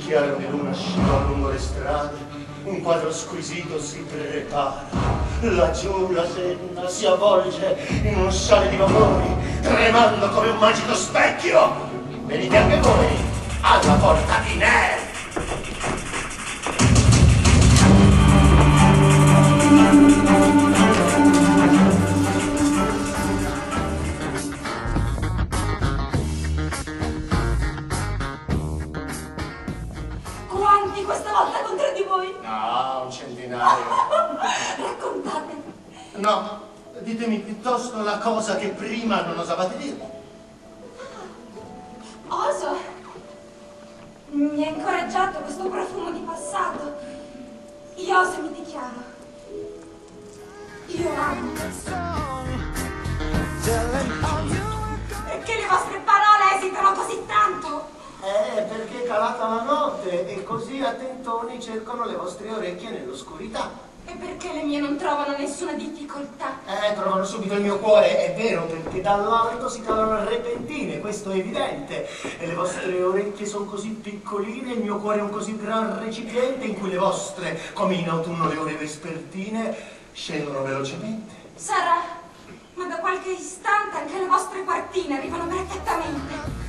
chiaro di luna scivola lungo le strade, un quadro squisito si prepara. Laggiù la senna si avvolge in un sale di vapori, tremando come un magico specchio. Venite anche voi alla porta di Nel. Quanti questa volta contro di voi? No, un centinaio. Raccontate. No, ditemi piuttosto la cosa che prima non osavate dirmi. Oso. Mi ha incoraggiato questo profumo di passato. Io oso mi dichiaro. Io amo. Perché le vostre parole esitano così tanto? Perché è calata la notte e così attentoni cercano le vostre orecchie nell'oscurità. E perché le mie non trovano nessuna difficoltà? Trovano subito il mio cuore, è vero, perché dall'alto si calano repentine, questo è evidente. E le vostre orecchie sono così piccoline, il mio cuore è un così gran recipiente in cui le vostre, come in autunno le ore vespertine, scendono velocemente. Sarà, ma da qualche istante anche le vostre quartine arrivano perfettamente.